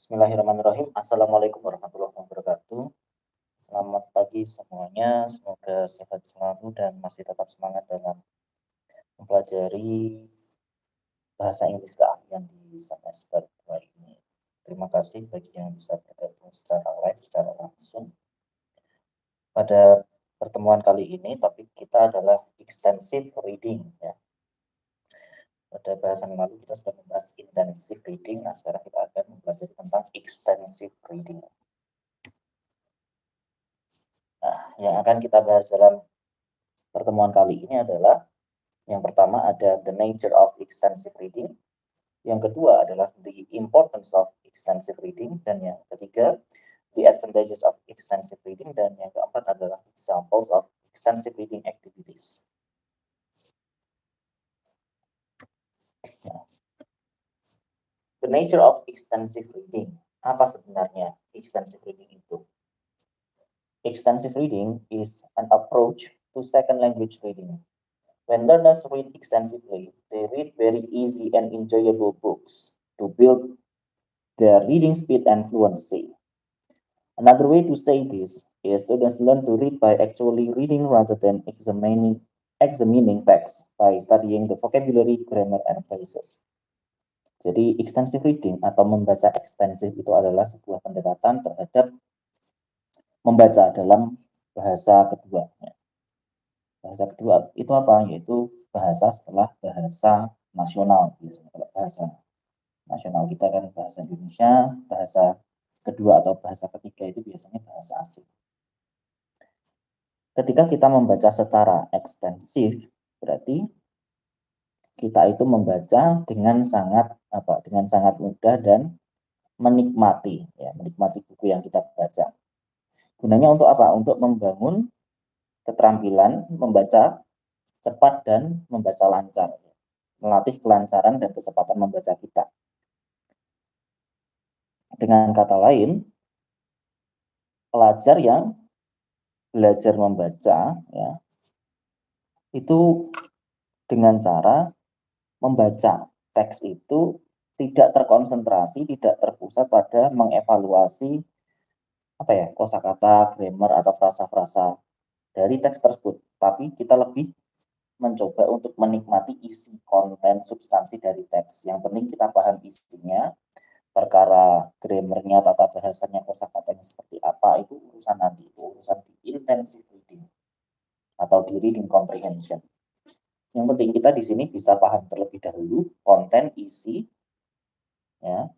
Bismillahirrahmanirrahim. Assalamualaikum warahmatullahi wabarakatuh. Selamat pagi semuanya. Semoga sehat selalu dan masih tetap semangat dalam mempelajari bahasa Inggris keahlian di semester 2 ini. Terima kasih bagi yang bisa bergabung secara live, secara langsung. Pada pertemuan kali ini topik kita adalah extensive reading, ya. Pada bahasan lalu kita sudah membahas intensive reading. Nah, sekarang kita akan mempelajari tentang extensive reading. Nah, yang akan kita bahas dalam pertemuan kali ini adalah yang pertama ada the nature of extensive reading, yang kedua adalah the importance of extensive reading, dan yang ketiga the advantages of extensive reading, dan yang keempat adalah examples of extensive reading activities. Nah, the nature of extensive reading. Apa sebenarnya extensive reading itu? Extensive reading is an approach to second language reading. When learners read extensively, they read very easy and enjoyable books to build their reading speed and fluency. Another way to say this is students learn to read by actually reading rather than examining text by studying the vocabulary, grammar, and phrases. Jadi extensive reading atau membaca ekstensif itu adalah sebuah pendekatan terhadap membaca dalam bahasa kedua. Bahasa kedua itu apa? Yaitu bahasa setelah bahasa nasional. Biasanya kalau bahasa nasional kita kan bahasa Indonesia, bahasa kedua atau bahasa ketiga itu biasanya bahasa asing. Ketika kita membaca secara ekstensif, berarti kita itu membaca dengan sangat mudah dan menikmati buku yang kita baca. Gunanya untuk apa? Untuk membangun keterampilan membaca cepat dan membaca lancar, melatih kelancaran dan kecepatan membaca kita. Dengan kata lain, pelajar yang belajar membaca, ya, itu dengan cara membaca teks itu tidak terkonsentrasi, tidak terpusat pada mengevaluasi kosakata, grammar atau frasa-frasa dari teks tersebut, tapi kita lebih mencoba untuk menikmati isi, konten, substansi dari teks. Yang penting kita paham isinya, perkara grammarnya, tata bahasanya, kosakatanya seperti apa, itu urusan nanti, urusan di intensive reading atau di reading comprehension. Yang penting kita di sini bisa paham terlebih dahulu konten, isi, ya,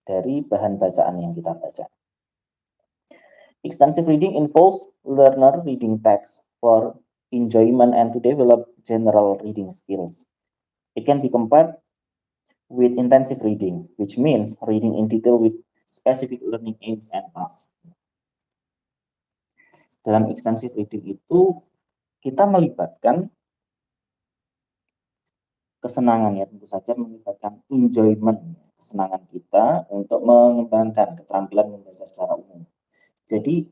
dari bahan bacaan yang kita baca. Extensive reading involves learner reading text for enjoyment and to develop general reading skills. It can be compared with intensive reading, which means reading in detail with specific learning aims and tasks. Dalam extensive reading itu kita melibatkan kesenangan, ya, tentu saja melibatkan enjoyment, kesenangan kita untuk mengembangkan keterampilan membaca secara umum. Jadi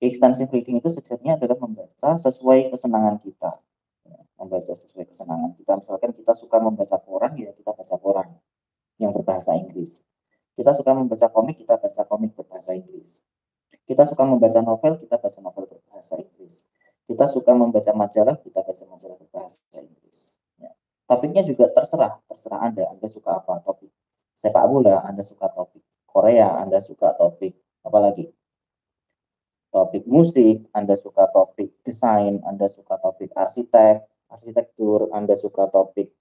extensive reading itu sebenarnya adalah membaca sesuai kesenangan kita, ya, membaca sesuai kesenangan kita. Misalkan kita suka membaca koran, ya kita baca koran yang berbahasa Inggris. Kita suka membaca komik, kita baca komik berbahasa Inggris. Kita suka membaca novel, kita baca novel berbahasa Inggris. Kita suka membaca majalah, kita baca majalah berbahasa Inggris. Ya. Topiknya juga terserah Anda suka apa, topik sepak bola, Anda suka topik Korea, Anda suka topik apalagi, topik musik, Anda suka topik desain, Anda suka topik arsitektur, Anda suka topik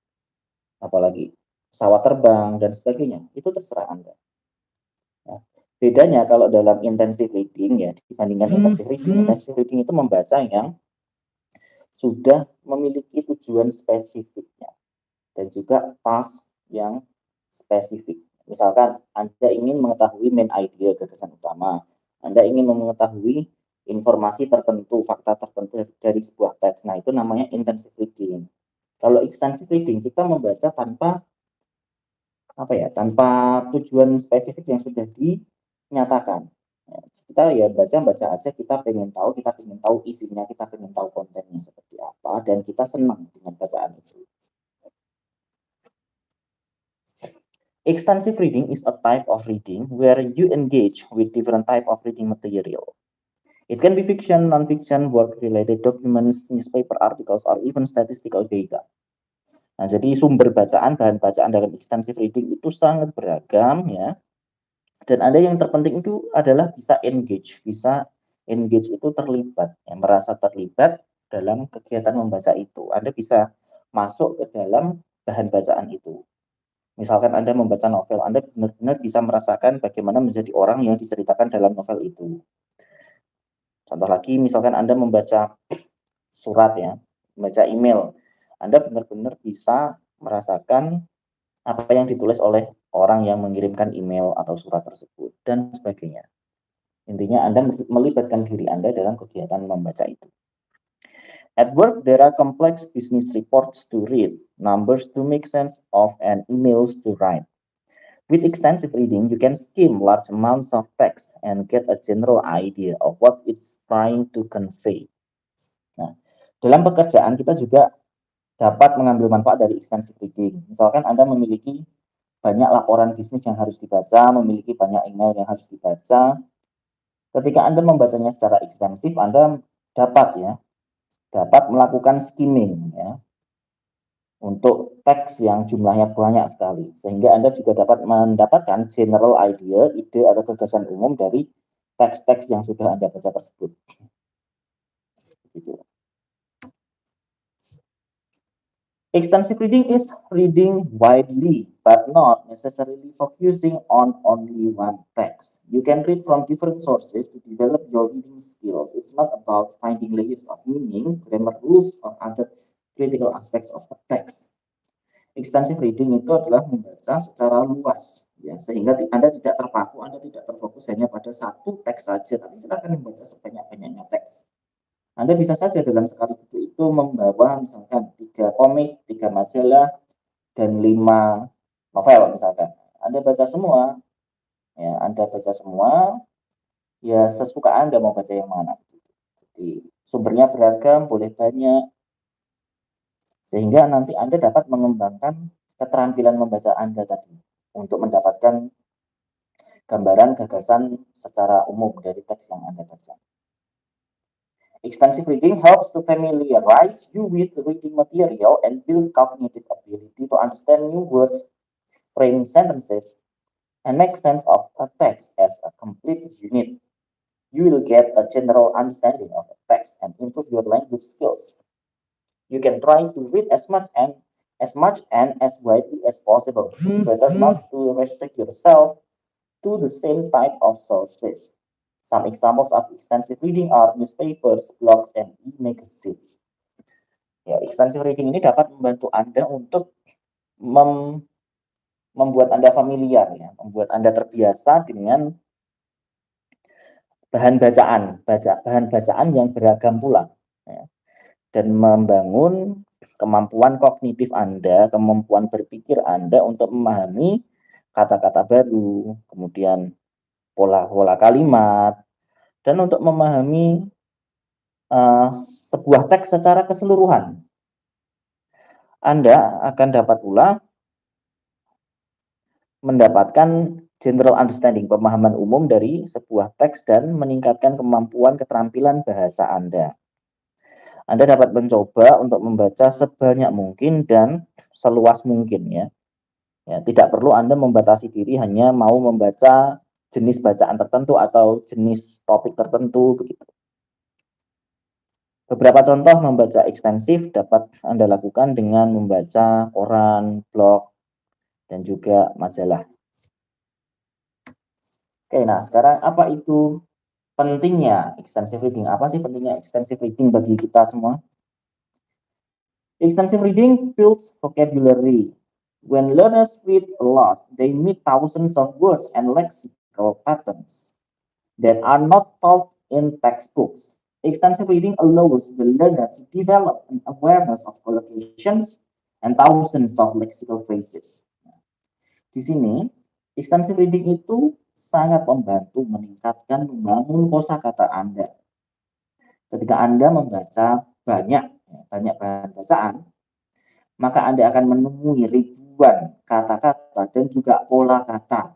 apalagi pesawat terbang dan sebagainya, itu terserah Anda. Nah, bedanya kalau dalam intensive reading, ya, dibandingkan intensive reading itu membaca yang sudah memiliki tujuan spesifiknya dan juga task yang spesifik. Misalkan Anda ingin mengetahui main idea, gagasan utama, Anda ingin mengetahui informasi tertentu, fakta tertentu dari sebuah teks. Nah, itu namanya intensive reading. Kalau extensive reading, kita membaca tanpa tujuan spesifik yang sudah dinyatakan. Kita ya baca aja, kita pengen tahu isinya, kita pengen tahu kontennya seperti apa, dan kita senang dengan bacaan itu. Extensive reading is a type of reading where you engage with different type of reading material. It can be fiction, non-fiction, work-related documents, newspaper articles, or even statistical data. Nah, jadi sumber bacaan, bahan bacaan dalam extensive reading itu sangat beragam ya. Dan ada yang terpenting itu adalah bisa engage itu terlibat, ya, merasa terlibat dalam kegiatan membaca itu. Anda bisa masuk ke dalam bahan bacaan itu. Misalkan Anda membaca novel, Anda benar-benar bisa merasakan bagaimana menjadi orang yang diceritakan dalam novel itu. Contoh lagi, misalkan Anda membaca surat ya, membaca email, Anda benar-benar bisa merasakan apa yang ditulis oleh orang yang mengirimkan email atau surat tersebut, dan sebagainya. Intinya Anda melibatkan diri Anda dalam kegiatan membaca itu. At work, there are complex business reports to read, numbers to make sense of, and emails to write. With extensive reading, you can skim large amounts of text and get a general idea of what it's trying to convey. Nah, dalam pekerjaan kita juga dapat mengambil manfaat dari extensive reading. Misalkan Anda memiliki banyak laporan bisnis yang harus dibaca, memiliki banyak email yang harus dibaca. Ketika Anda membacanya secara ekstensif, Anda dapat melakukan skimming ya, untuk teks yang jumlahnya banyak sekali, sehingga Anda juga dapat mendapatkan general idea, ide atau gagasan umum dari teks-teks yang sudah Anda baca tersebut. Gitu. Extensive reading is reading widely, but not necessarily focusing on only one text. You can read from different sources to develop your reading skills. It's not about finding layers of meaning, grammar rules, or other critical aspects of a text. Extensive reading itu adalah membaca secara luas, ya, sehingga Anda tidak terpaku, Anda tidak terfokus hanya pada satu teks saja, tapi silakan membaca sebanyak-banyaknya teks. Anda bisa saja dalam sekali buku itu membawa misalkan 3 komik, 3 majalah, dan 5 novel misalkan. Anda baca semua, ya sesuka Anda mau baca yang mana. Jadi sumbernya beragam, boleh banyak, sehingga nanti Anda dapat mengembangkan keterampilan membaca Anda tadi untuk mendapatkan gambaran gagasan secara umum dari teks yang Anda baca. Extensive reading helps to familiarize you with reading material and build cognitive ability to understand new words, frame sentences, and make sense of a text as a complete unit. You will get a general understanding of a text and improve your language skills. You can try to read as much and as widely as possible. It's better not to restrict yourself to the same type of sources. Some examples of extensive reading are newspapers, blogs, and e-magazines. Ya, extensive reading ini dapat membantu Anda untuk membuat Anda familiar, ya, membuat Anda terbiasa dengan bahan bacaan yang beragam pula, ya, dan membangun kemampuan kognitif Anda, kemampuan berpikir Anda untuk memahami kata-kata baru, kemudian pola-pola kalimat, dan untuk memahami sebuah teks secara keseluruhan. Anda akan dapat pula mendapatkan general understanding, pemahaman umum dari sebuah teks dan meningkatkan kemampuan keterampilan bahasa Anda. Anda dapat mencoba untuk membaca sebanyak mungkin dan seluas mungkin ya. Ya, tidak perlu Anda membatasi diri hanya mau membaca jenis bacaan tertentu atau jenis topik tertentu begitu. Beberapa contoh membaca ekstensif dapat Anda lakukan dengan membaca koran, blog, dan juga majalah. Oke, nah sekarang apa itu pentingnya extensive reading? Apa sih pentingnya extensive reading bagi kita semua? Extensive reading builds vocabulary. When learners read a lot, they meet thousands of words and lexical patterns that are not taught in textbooks. Extensive reading allows the learner to develop an awareness of collocations and thousands of lexical phrases. Di sini, extensive reading itu sangat membantu meningkatkan membangun kosakata Anda. Ketika Anda membaca banyak bahan bacaan, maka Anda akan menemui ribuan kata-kata dan juga pola kata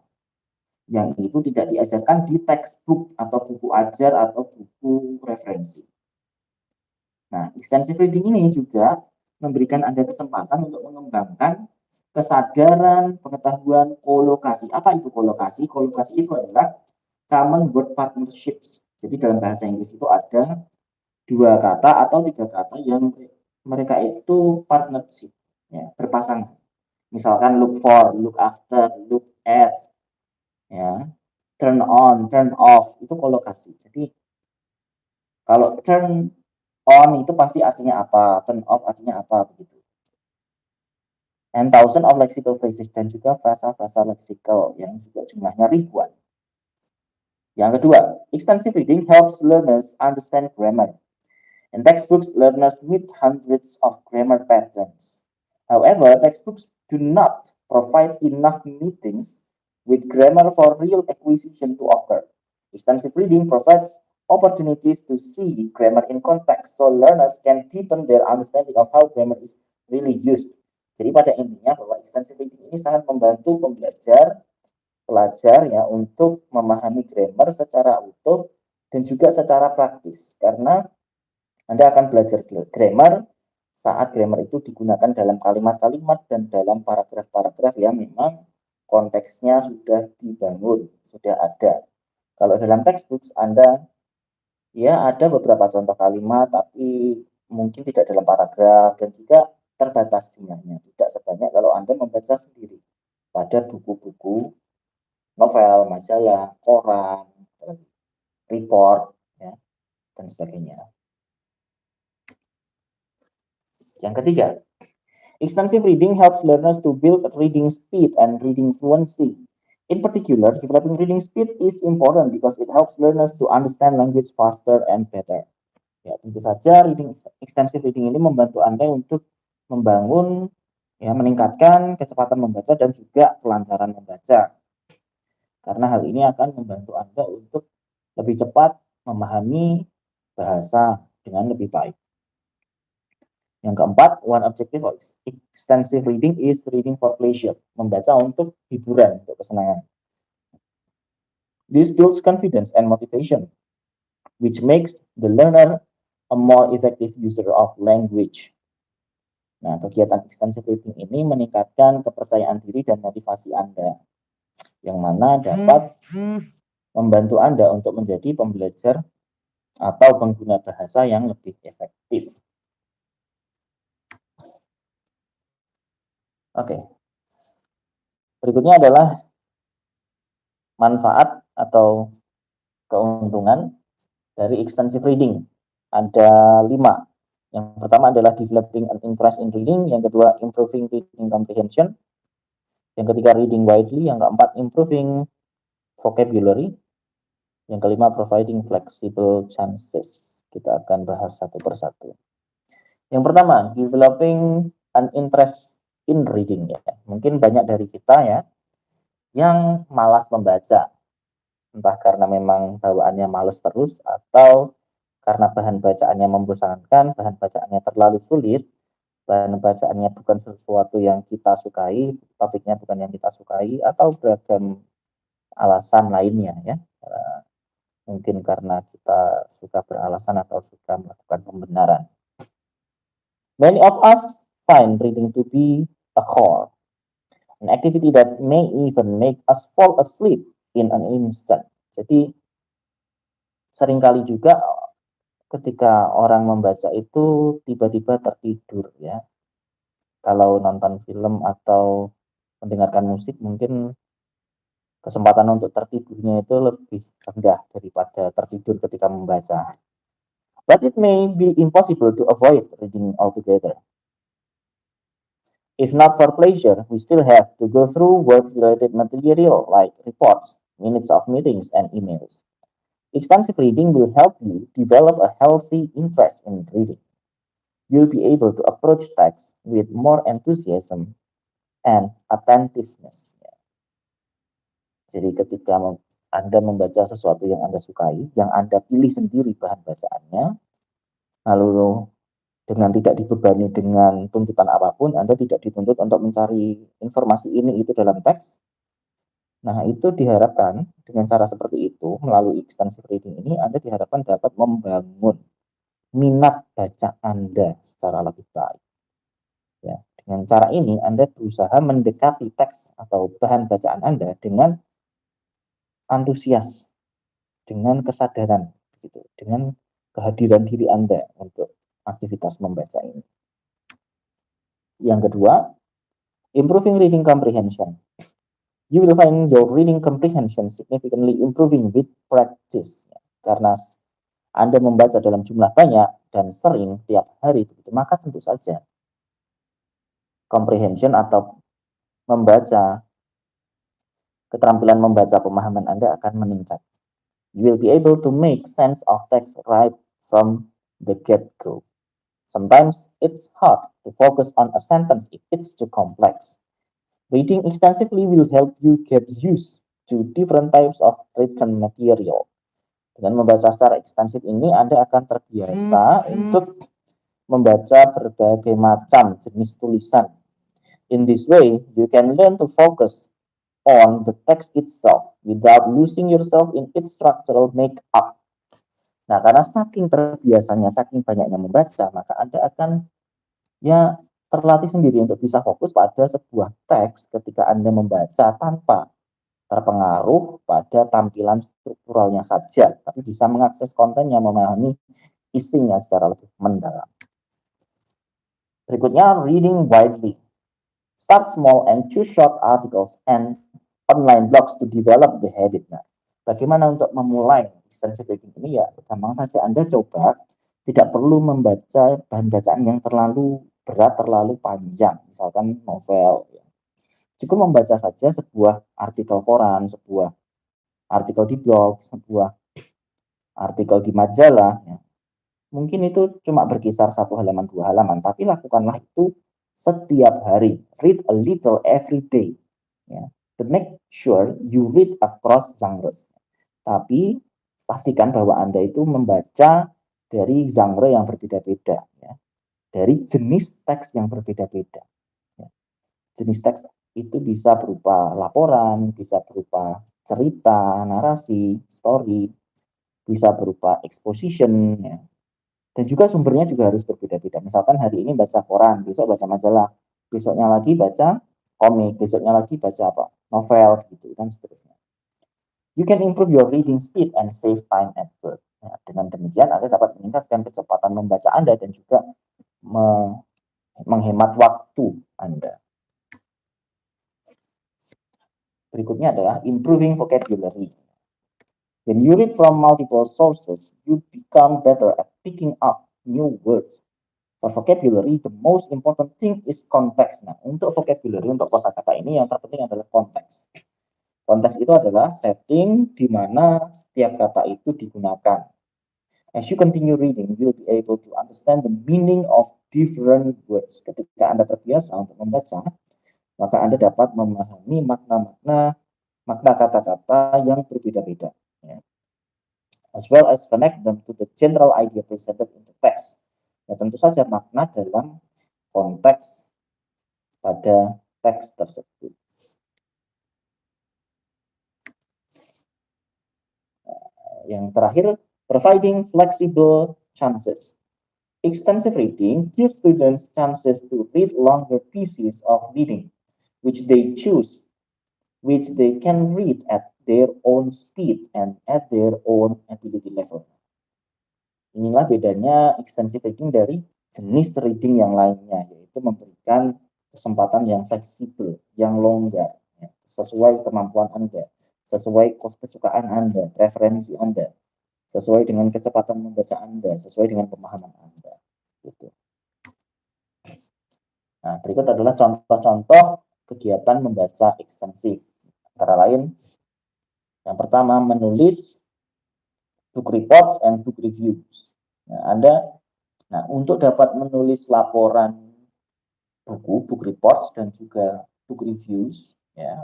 yang itu tidak diajarkan di textbook atau buku ajar atau buku referensi. Nah, extensive reading ini juga memberikan Anda kesempatan untuk mengembangkan kesadaran, pengetahuan, kolokasi. Apa itu kolokasi? Kolokasi itu adalah common word partnerships. Jadi dalam bahasa Inggris itu ada dua kata atau tiga kata yang mereka itu partnership, ya, berpasangan. Misalkan look for, look after, look at, ya, turn on, turn off, itu kolokasi. Jadi kalau turn on itu pasti artinya apa, turn off artinya apa, begitu. And thousand of lexical phrases, dan juga frasa-frasa leksikal yang juga jumlahnya ribuan. Yang kedua, extensive reading helps learners understand grammar. In textbooks, learners meet hundreds of grammar patterns. However, textbooks do not provide enough meetings with grammar for real acquisition to occur. Extensive reading provides opportunities to see grammar in context, so learners can deepen their understanding of how grammar is really used. Jadi pada intinya bahwa extensive reading ini sangat membantu pelajar ya untuk memahami grammar secara utuh dan juga secara praktis, karena Anda akan belajar grammar saat grammar itu digunakan dalam kalimat-kalimat dan dalam paragraf-paragraf yang memang konteksnya sudah dibangun, sudah ada. Kalau dalam textbook Anda ya ada beberapa contoh kalimat tapi mungkin tidak dalam paragraf dan juga terbatas jumlahnya, tidak sebanyak kalau Anda membaca sendiri pada buku-buku novel, majalah, koran, report, ya, dan sebagainya. Yang ketiga, extensive reading helps learners to build reading speed and reading fluency. In particular, developing reading speed is important because it helps learners to understand language faster and better. Ya, tentu saja extensive reading ini membantu Anda untuk membangun, ya, meningkatkan kecepatan membaca dan juga kelancaran membaca. Karena hal ini akan membantu Anda untuk lebih cepat memahami bahasa dengan lebih baik. Yang keempat, one objective of extensive reading is reading for pleasure, membaca untuk hiburan, untuk kesenangan. This builds confidence and motivation, which makes the learner a more effective user of language. Nah, kegiatan extensive reading ini meningkatkan kepercayaan diri dan motivasi Anda, yang mana dapat membantu Anda untuk menjadi pembelajar atau pengguna bahasa yang lebih efektif. Oke. Berikutnya adalah manfaat atau keuntungan dari extensive reading. Ada 5. Yang pertama adalah developing an interest in reading, yang kedua improving reading comprehension, yang ketiga reading widely, yang keempat improving vocabulary, yang kelima providing flexible chances. Kita akan bahas satu persatu. Yang pertama, developing an interest in reading, ya. Mungkin banyak dari kita ya yang malas membaca, entah karena memang bawaannya males terus atau karena bahan bacaannya membosankan, bahan bacaannya terlalu sulit, bahan bacaannya bukan sesuatu yang kita sukai, topiknya bukan yang kita sukai, atau beragam alasan lainnya ya. Mungkin karena kita suka beralasan atau suka melakukan pembenaran. Many of us find reading to be a chore, an activity that may even make us fall asleep in an instant. Jadi seringkali juga ketika orang membaca itu tiba-tiba tertidur ya. Kalau nonton film atau mendengarkan musik mungkin kesempatan untuk tertidurnya itu lebih rendah daripada tertidur ketika membaca. But it may be impossible to avoid reading altogether. If not for pleasure, we still have to go through work-related material like reports, minutes of meetings, and emails. Extensive reading will help you develop a healthy interest in reading. You'll be able to approach text with more enthusiasm and attentiveness. Jadi ketika Anda membaca sesuatu yang Anda sukai, yang Anda pilih sendiri bahan bacaannya, lalu dengan tidak dibebani dengan tuntutan apapun, Anda tidak dituntut untuk mencari informasi ini itu dalam teks. Nah, itu diharapkan dengan cara seperti itu, melalui extensive reading ini, Anda diharapkan dapat membangun minat baca Anda secara lebih baik. Ya, dengan cara ini, Anda berusaha mendekati teks atau bahan bacaan Anda dengan antusias, dengan kesadaran, gitu, dengan kehadiran diri Anda untuk aktivitas membaca ini. Yang kedua, improving reading comprehension. You will find your reading comprehension significantly improving with practice. Karena Anda membaca dalam jumlah banyak dan sering tiap hari, begitu, maka tentu saja comprehension atau membaca, keterampilan membaca pemahaman Anda akan meningkat. You will be able to make sense of text right from the get-go. Sometimes it's hard to focus on a sentence if it's too complex. Reading extensively will help you get used to different types of written material. Dengan membaca secara ekstensif ini, Anda akan terbiasa untuk membaca berbagai macam jenis tulisan. In this way, you can learn to focus on the text itself without losing yourself in its structural make-up. Nah, karena saking terbiasanya, saking banyaknya membaca, maka Anda akan terlatih sendiri untuk bisa fokus pada sebuah teks ketika Anda membaca tanpa terpengaruh pada tampilan strukturalnya saja, tapi bisa mengakses kontennya, memahami isinya secara lebih mendalam. Berikutnya, reading widely. Start small and choose short articles and online blogs to develop the habit. Nah, bagaimana untuk memulai extensive reading ini? Ya, gampang saja, Anda coba tidak perlu membaca bahan bacaan yang terlalu berat, terlalu panjang, misalkan novel. Cukup membaca saja sebuah artikel koran, sebuah artikel di blog, sebuah artikel di majalah. Mungkin itu cuma berkisar 1 halaman, 2 halaman, tapi lakukanlah itu setiap hari. Read a little every day. But make sure you read across genres. Tapi pastikan bahwa Anda itu membaca dari genre yang berbeda-beda, dari jenis teks yang berbeda-beda. Jenis teks itu bisa berupa laporan, bisa berupa cerita, narasi, story, bisa berupa exposition, dan juga sumbernya juga harus berbeda-beda. Misalkan hari ini baca koran, besok baca majalah, besoknya lagi baca komik, besoknya lagi baca novel, gitu, dan seterusnya. You can improve your reading speed and save time at work. Nah, dengan demikian Anda dapat meningkatkan kecepatan membaca Anda dan juga menghemat waktu Anda. Berikutnya adalah improving vocabulary. When you read from multiple sources, you become better at picking up new words. For vocabulary, the most important thing is context. Nah, untuk vocabulary, untuk kosakata ini yang terpenting adalah konteks. Konteks itu adalah setting di mana setiap kata itu digunakan. As you continue reading, you'll be able to understand the meaning of different words. Ketika Anda terbiasa untuk membaca, maka Anda dapat memahami makna kata-kata yang berbeda-beda. As well as connect them to the general idea presented in the text. Ya, tentu saja makna dalam konteks pada teks tersebut. Yang terakhir, providing flexible chances. Extensive reading gives students chances to read longer pieces of reading, which they choose, which they can read at their own speed and at their own ability level. Inilah bedanya extensive reading dari jenis reading yang lainnya, yaitu memberikan kesempatan yang fleksibel, yang longgar, sesuai kemampuan Anda, sesuai kesukaan Anda, preferensi Anda, sesuai dengan kecepatan membaca Anda, sesuai dengan pemahaman Anda. Gitu. Nah, berikut adalah contoh-contoh kegiatan membaca ekstensif. Antara lain, yang pertama, menulis book reports and book reviews. Nah, untuk dapat menulis laporan buku, book reports, dan juga book reviews,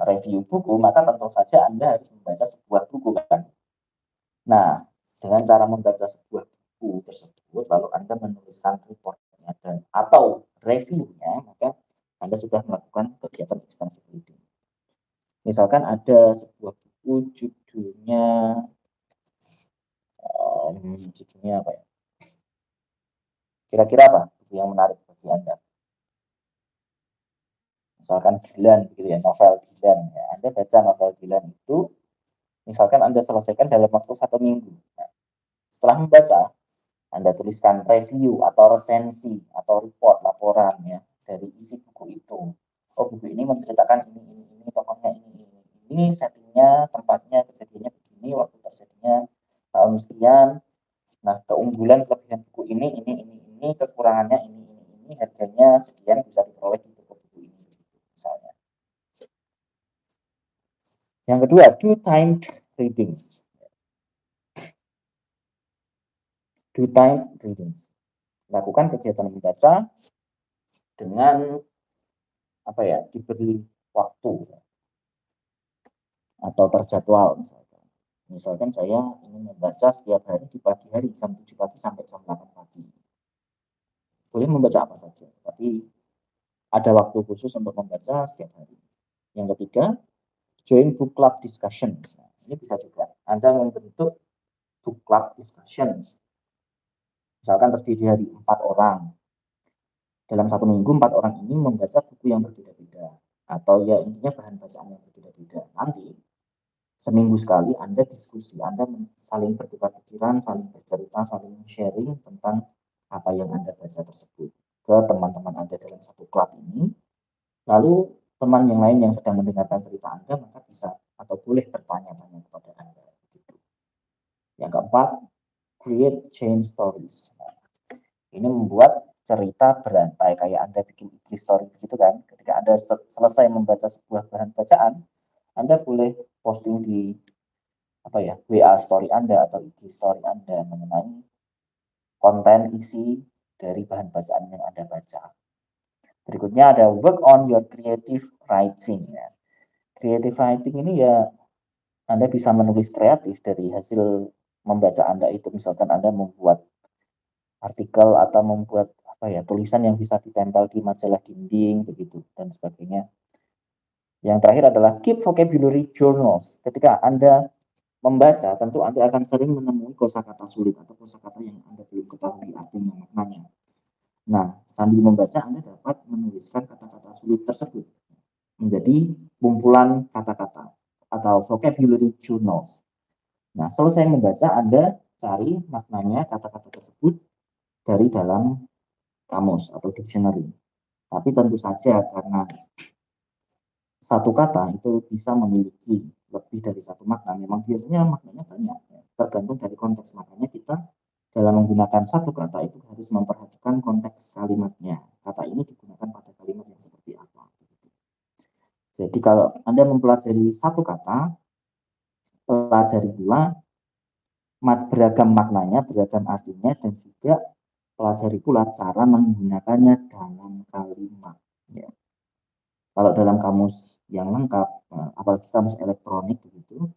review buku, maka tentu saja Anda harus membaca sebuah buku, kan? Nah, dengan cara membaca sebuah buku tersebut, lalu Anda menuliskan reportnya, readingnya dan atau reviewnya, maka Anda sudah melakukan kegiatan extensive reading. Misalkan ada sebuah buku judulnya apa ya? Kira-kira apa buku yang menarik bagi Anda? Misalkan Dylan, gitu ya, novel Dylan. Ya, Anda baca novel Dylan itu, misalkan Anda selesaikan dalam waktu 1 minggu. Nah, setelah membaca, Anda tuliskan review atau resensi atau report, laporan ya dari isi buku itu. Oh, buku ini menceritakan ini, tokohnya ini, settingnya, tempatnya, kejadiannya begini, waktu terjadinya tahun sekian. Nah, keunggulan kelebihan buku ini, kekurangannya ini, harganya sekian, bisa diperoleh di toko buku ini, misalnya. Yang kedua, do timed readings. Do timed readings. Lakukan kegiatan membaca dengan apa ya, diberi waktu atau terjadwal misalkan. Misalkan saya ingin membaca setiap hari di pagi hari jam 7 pagi sampai jam 8 pagi. Boleh membaca apa saja, tapi ada waktu khusus untuk membaca setiap hari. Yang ketiga, join book club discussions. Nah, ini bisa juga Anda membentuk book club discussions. Misalkan terdiri dari 4 orang. Dalam 1 minggu 4 orang ini membaca buku yang berbeda-beda. Atau ya intinya bahan bacaan yang berbeda-beda. Nanti seminggu sekali Anda diskusi, Anda saling bertukar pikiran, saling bercerita, saling sharing tentang apa yang Anda baca tersebut ke teman-teman Anda dalam satu klub ini. Lalu teman yang lain yang sedang mendengarkan cerita Anda maka bisa atau boleh bertanya-tanya kepada Anda. Begitu. Yang keempat, create chain stories. Nah, ini membuat cerita berantai kayak Anda bikin IG story begitu kan. Ketika Anda selesai membaca sebuah bahan bacaan, Anda boleh posting di apa ya, WA story Anda atau IG story Anda mengenai konten isi dari bahan bacaan yang Anda baca. Berikutnya ada work on your creative writing ya. Creative writing ini ya Anda bisa menulis kreatif dari hasil membaca Anda itu. Misalkan Anda membuat artikel atau membuat apa ya, tulisan yang bisa ditempel di majalah dinding begitu dan sebagainya. Yang terakhir adalah keep vocabulary journals. Ketika Anda membaca, tentu Anda akan sering menemui kosakata sulit atau kosakata yang Anda belum ketahui artinya, maknanya. Nah, sambil membaca Anda dapat menuliskan kata-kata sulit tersebut menjadi kumpulan kata-kata atau vocabulary journals. Nah, selesai membaca Anda cari maknanya kata-kata tersebut dari dalam kamus atau dictionary. Tapi tentu saja karena satu kata itu bisa memiliki lebih dari satu makna, memang biasanya maknanya banyak, ya. Tergantung dari konteks. Makanya kita dalam menggunakan satu kata itu harus memperhatikan konteks kalimatnya. Kata ini digunakan pada kalimat yang seperti apa. Jadi kalau Anda mempelajari satu kata, pelajari pula beragam maknanya, beragam artinya, dan juga pelajari pula cara menggunakannya dalam kalimat. Ya. Kalau dalam kamus yang lengkap, apalagi kamus elektronik begitu,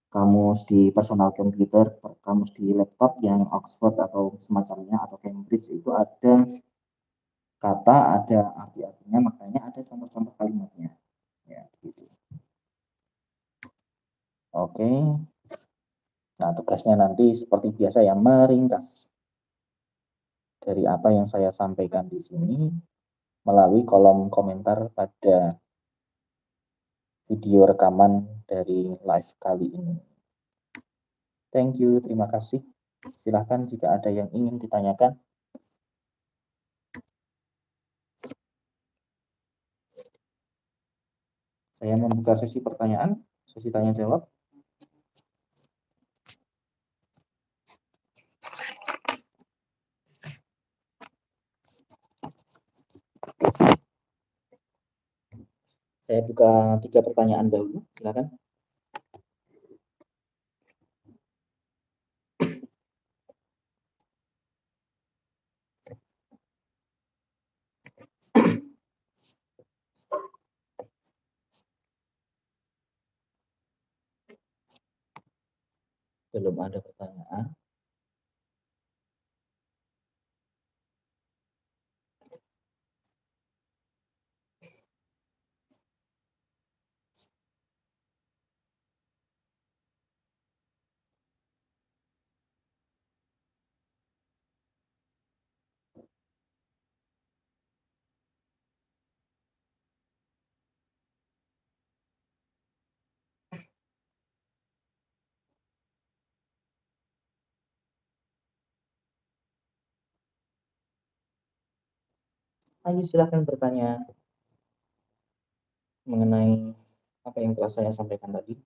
kamus di personal computer, kamus di laptop yang Oxford atau semacamnya atau Cambridge itu ada kata, ada arti-artinya, maknanya ada contoh-contoh kalimatnya. Ya, gitu. Oke. Nah, tugasnya nanti seperti biasa ya, meringkas dari apa yang saya sampaikan di sini melalui kolom komentar pada video rekaman dari live kali ini. Thank you, terima kasih. Silakan jika ada yang ingin ditanyakan. Saya membuka sesi pertanyaan, sesi tanya jawab. Saya buka 3 pertanyaan dahulu, silakan. Belum ada pertanyaan. Ayo silahkan bertanya mengenai apa yang telah saya sampaikan tadi.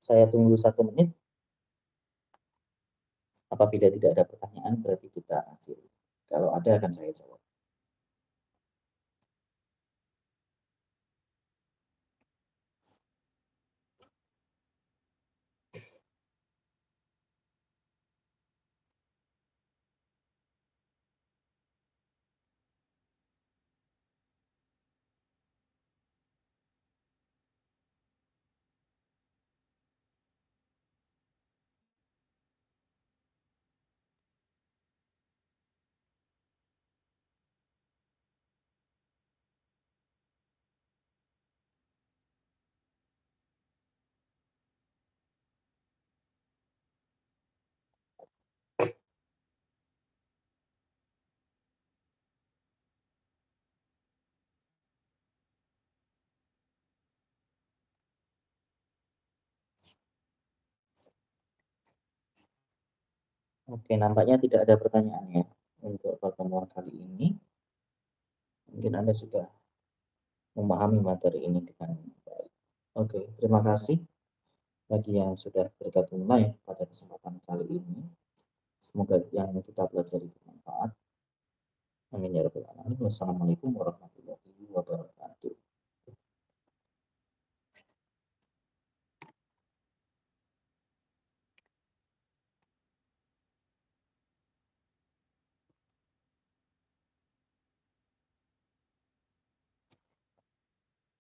Saya tunggu 1 menit. Apabila tidak ada pertanyaan, berarti kita akhiri. Kalau ada, akan saya jawab. Oke, nampaknya tidak ada pertanyaan ya untuk pertemuan kali ini. Mungkin Anda sudah memahami materi ini dengan baik. Oke, terima kasih bagi yang sudah bergabung live pada kesempatan kali ini. Semoga yang kita pelajari bermanfaat. Amin ya rabbal alamin. Wassalamualaikum warahmatullahi wabarakatuh.